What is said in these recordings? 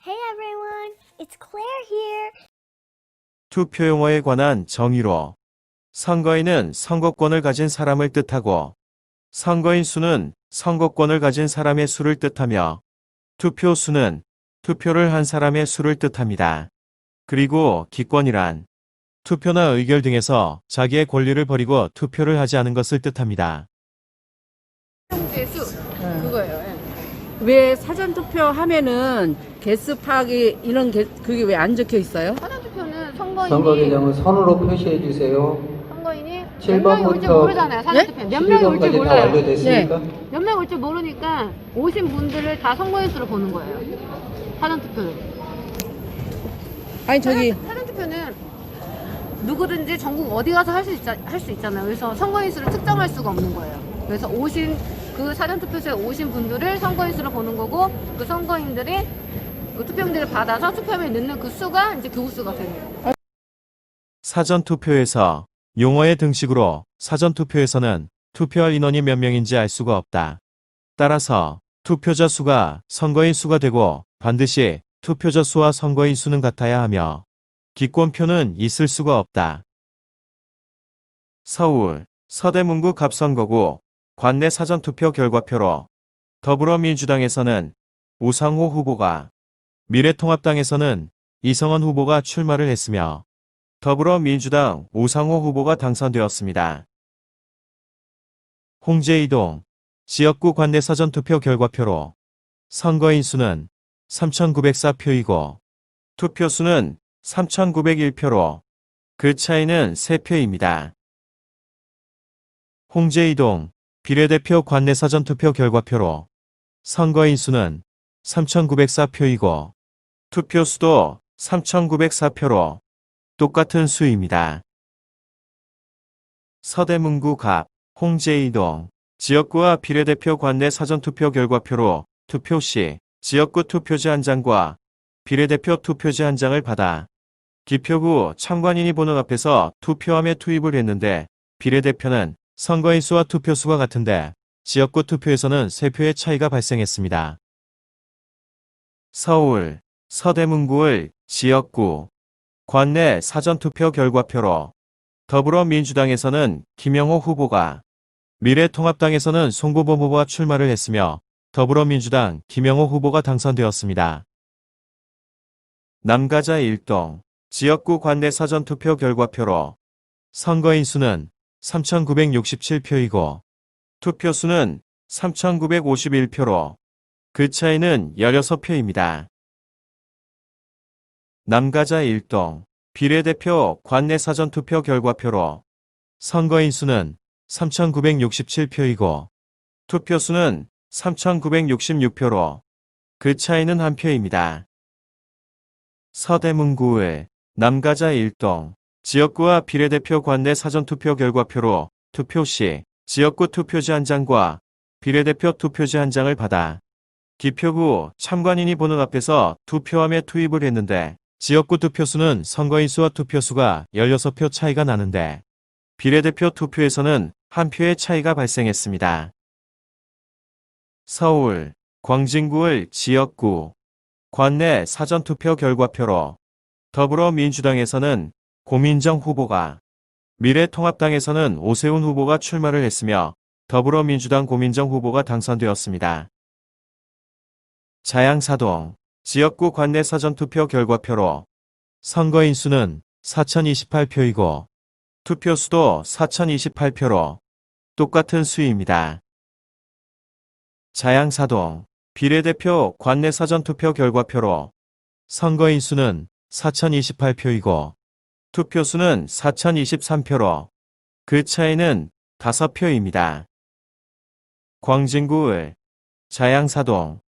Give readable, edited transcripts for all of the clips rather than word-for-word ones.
Hey everyone, it's Claire here. 투표 용어에 관한 정의로 선거인은 선거권을 가진 사람을 뜻하고 선거인 수는 선거권을 가진 사람의 수를 뜻하며 투표 수는 투표를 한 사람의 수를 뜻합니다. 그리고 기권이란 투표나 의결 등에서 자기의 권리를 버리고 투표를 하지 않은 것을 뜻합니다. 개수 그거예요. 예. 왜 사전투표 하면은 개수 파악이 이런 게 그게 왜 안 적혀 있어요? 사전투표는 선거 선거인이 계정은 선으로 표시해 주세요. 선거인이 몇 7 명이 올지 번부터 모르잖아요. 사전투표 몇 명이 올지 11번까지 다 몰라요. 완료됐으니까 몇 명 올지 모르니까 오신 분들을 다 선거인 수로 보는 거예요. 사전투표는. 아니 저기 사전투표는 누구든지 전국 어디 가서 할 수 있잖아요. 그래서 선거인 수를 특정할 수가 없는 거예요. 그래서 그 사전투표소에 오신 분들을 선거인 수로 보는 거고, 그 선거인들이 그 투표용지를 받아서 투표함에 넣는 그 수가 이제 교수가 되는 거예요. 사전투표에서 용어의 등식으로 사전투표에서는 투표할 인원이 몇 명인지 알 수가 없다. 따라서 투표자 수가 선거인 수가 되고 반드시 투표자 수와 선거인 수는 같아야 하며 기권표는 있을 수가 없다. 서울 서대문구 갑선거구 관내 사전투표 결과표로 더불어민주당에서는 우상호 후보가, 미래통합당에서는 이성원 후보가 출마를 했으며 더불어민주당 우상호 후보가 당선되었습니다. 홍제이동 지역구 관내 사전투표 결과표로 선거인 수는 3,904표이고 투표수는 3,901표로 그 차이는 3표입니다. 홍제이동 비례대표 관내 사전투표 결과표로 선거인 수는 3,904표이고 투표수도 3,904표로 똑같은 수입니다. 서대문구 갑 홍제이동 지역구와 비례대표 관내 사전투표 결과표로 투표 시 지역구 투표지 한 장과 비례대표 투표지 한 장을 받아 기표구 참관인이 보는 앞에서 투표함에 투입을 했는데 비례대표는 선거인 수와 투표수가 같은데 지역구 투표에서는 3표의 차이가 발생했습니다. 서울 서대문구의 지역구 관내 사전투표 결과표로 더불어민주당에서는 김영호 후보가, 미래통합당에서는 송구범 후보가 출마를 했으며 더불어민주당 김영호 후보가 당선되었습니다. 남가자 일동 지역구 관내 사전투표 결과표로 선거인 수는 3,967표이고 투표수는 3,951표로 그 차이는 16표입니다. 남가자 일동 비례대표 관내 사전투표 결과표로 선거인 수는 3,967표이고 투표수는 3,966표로 그 차이는 1표입니다. 서대문구의 남가자 일동 지역구와 비례대표 관내 사전투표 결과표로 투표 시 지역구 투표지 한 장과 비례대표 투표지 한 장을 받아 기표구 참관인이 보는 앞에서 투표함에 투입을 했는데 지역구 투표수는 선거인 수와 투표수가 16표 차이가 나는데 비례대표 투표에서는 1표의 차이가 발생했습니다. 서울 광진구의 지역구 관내 사전투표 결과표로 더불어민주당에서는 고민정 후보가, 미래통합당에서는 오세훈 후보가 출마를 했으며 더불어민주당 고민정 후보가 당선되었습니다. 자양사동 지역구 관내 사전투표 결과표로 선거인 수는 4,028표이고 투표수도 4,028표로 똑같은 수입니다. 자양사동 비례대표 관내 사전투표 결과표로 선거인 수는 4,028표이고 투표수는 4,023표로 그 차이는 5표입니다. 광진구의 자양사동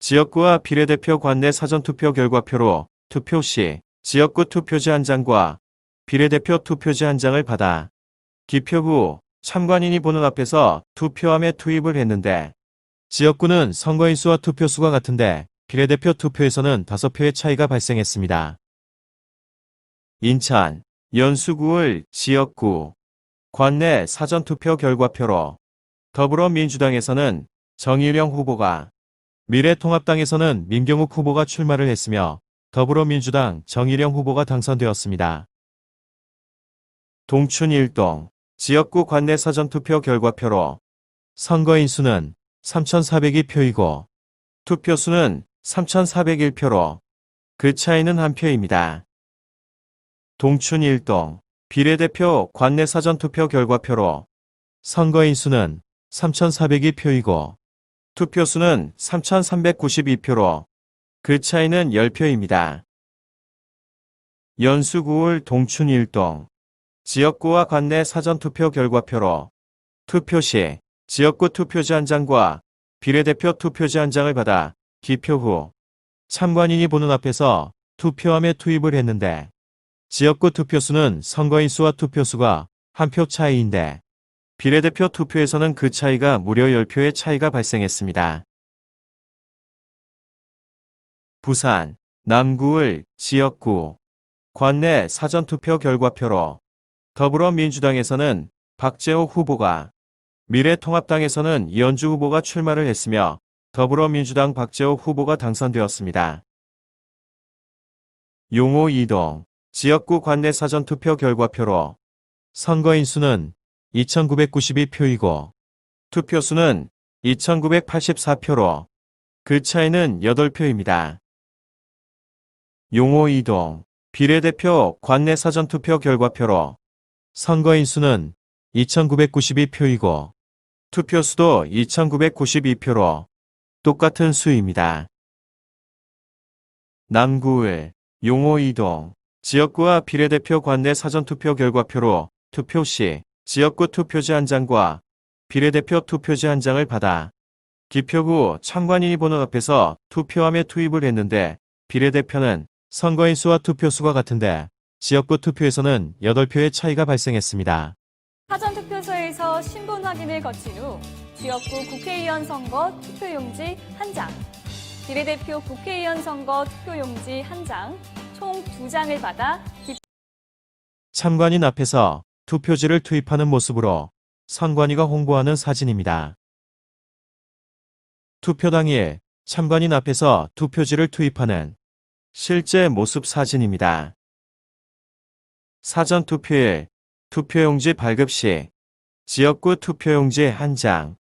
지역구와 비례대표 관내 사전투표 결과표로 투표 시 지역구 투표지 한 장과 비례대표 투표지 한 장을 받아 기표구 참관인이 보는 앞에서 투표함에 투입을 했는데 지역구는 선거인 수와 투표수가 같은데 비례대표 투표에서는 5표의 차이가 발생했습니다. 인천 연수구의 지역구 관내 사전투표 결과표로 더불어민주당에서는 정일영 후보가, 미래통합당에서는 민경욱 후보가 출마를 했으며 더불어민주당 정일영 후보가 당선되었습니다. 동춘 1동 지역구 관내 사전투표 결과표로 선거인수는 3,402표이고 투표수는 3,401표로 그 차이는 한 표입니다. 동춘 1동 비례대표 관내 사전투표 결과표로 선거인수는 3,402표이고 투표수는 3,392표로 그 차이는 10표입니다. 연수 9월 동춘 1동 지역구와 관내 사전투표 결과표로 투표 시 지역구 투표지 한 장과 비례대표 투표지 한 장을 받아 기표 후 참관인이 보는 앞에서 투표함에 투입을 했는데 지역구 투표수는 선거인수와 투표수가 한 표 차이인데 비례대표 투표에서는 그 차이가 무려 10표의 차이가 발생했습니다. 부산 남구을 지역구 관내 사전투표 결과표로 더불어민주당에서는 박재호 후보가 미래통합당에서는 이현주 후보가 출마를 했으며 더불어민주당 박재호 후보가 당선되었습니다. 용호 2동 지역구 관내 사전투표 결과표로 선거인수는 2,992표이고 투표수는 2,984표로 그 차이는 8표입니다. 용호 2동 비례대표 관내 사전투표 결과표로 선거인수는 2,992표이고 투표수도 2,992표로 똑같은 수입니다. 남구을 용호 2동 지역구와 비례대표 관내 사전투표 결과표로 투표 시 지역구 투표지 한 장과 비례대표 투표지 한 장을 받아 기표 후 참관인이 보는 앞에서 투표함에 투입을 했는데 비례대표는 선거인수와 투표수가 같은데 지역구 투표에서는 8표의 차이가 발생했습니다. 사전투표소에서 신분 확인을 거친 후 지역구 국회의원 선거 투표용지 1장, 비례대표 국회의원 선거 투표용지 1장, 총 2장을 받아 참관인 앞에서 투표지를 투입하는 모습으로 선관위가 홍보하는 사진입니다. 투표 당일 참관인 앞에서 투표지를 투입하는 실제 모습 사진입니다. 사전투표일 투표용지 발급 시 지역구 투표용지 1장,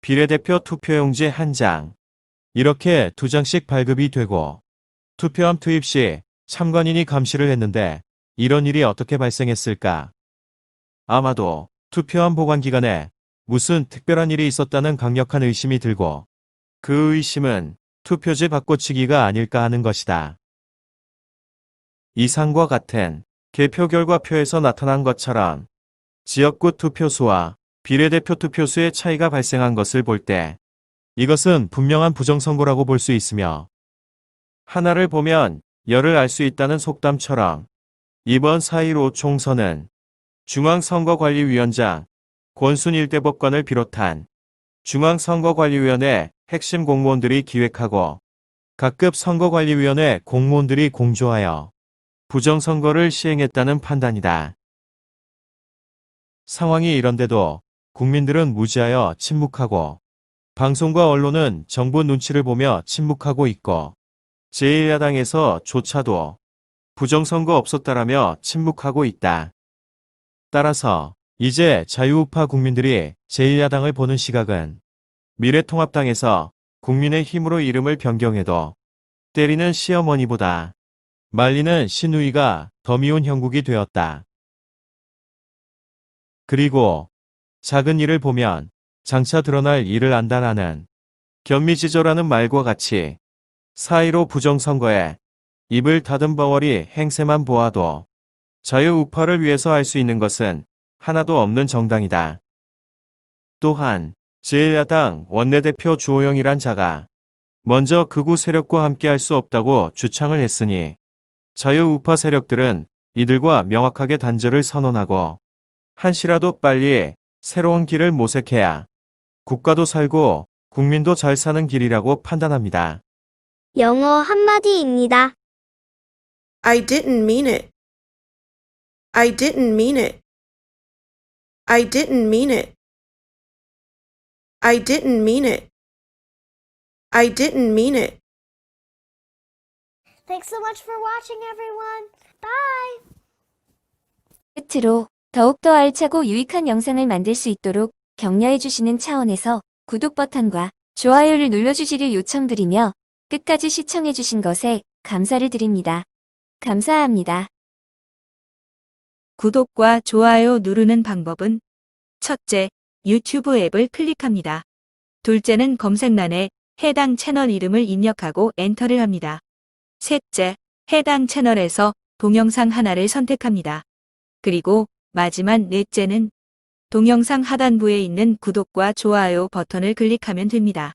비례대표 투표용지 1장 이렇게 2장씩 발급이 되고 투표함 투입 시 참관인이 감시를 했는데 이런 일이 어떻게 발생했을까? 아마도 투표함 보관 기간에 무슨 특별한 일이 있었다는 강력한 의심이 들고 그 의심은 투표지 바꿔치기가 아닐까 하는 것이다. 이상과 같은 개표 결과표에서 나타난 것처럼 지역구 투표수와 비례대표 투표수의 차이가 발생한 것을 볼 때 이것은 분명한 부정선거라고 볼 수 있으며 하나를 보면 열을 알 수 있다는 속담처럼 이번 4.15 총선은 중앙선거관리위원장 권순 일대법관을 비롯한 중앙선거관리위원회 핵심 공무원들이 기획하고 각급 선거관리위원회 공무원들이 공조하여 부정선거를 시행했다는 판단이다. 상황이 이런데도 국민들은 무지하여 침묵하고 방송과 언론은 정부 눈치를 보며 침묵하고 있고 제1야당에서조차도 부정선거 없었다라며 침묵하고 있다. 따라서 이제 자유우파 국민들이 제1야당을 보는 시각은 미래통합당에서 국민의힘으로 이름을 변경해도 때리는 시어머니보다 말리는 시누이가 더 미운 형국이 되었다. 그리고 작은 일을 보면 장차 드러날 일을 안다라는 견미지저라는 말과 같이 4.15 부정선거에 입을 다듬버워리 행세만 보아도 자유우파를 위해서 할 수 있는 것은 하나도 없는 정당이다. 또한 제1야당 원내대표 주호영이란 자가 먼저 극우 세력과 함께 할 수 없다고 주창을 했으니 자유우파 세력들은 이들과 명확하게 단절을 선언하고 한시라도 빨리 새로운 길을 모색해야 국가도 살고 국민도 잘 사는 길이라고 판단합니다. 영어 한마디입니다. I didn't mean it. I didn't mean it. I didn't mean it. I didn't mean it. I didn't mean it. Thanks so much for watching, everyone. Bye. 끝으로 더욱더 알차고 유익한 영상을 만들 수 있도록 격려해주시는 차원에서 구독 버튼과 좋아요를 눌러주시길 요청드리며 끝까지 시청해주신 것에 감사를 드립니다. 감사합니다. 구독과 좋아요 누르는 방법은 첫째, 유튜브 앱을 클릭합니다. 둘째는 검색란에 해당 채널 이름을 입력하고 엔터를 합니다. 셋째, 해당 채널에서 동영상 하나를 선택합니다. 그리고 마지막 넷째는 동영상 하단부에 있는 구독과 좋아요 버튼을 클릭하면 됩니다.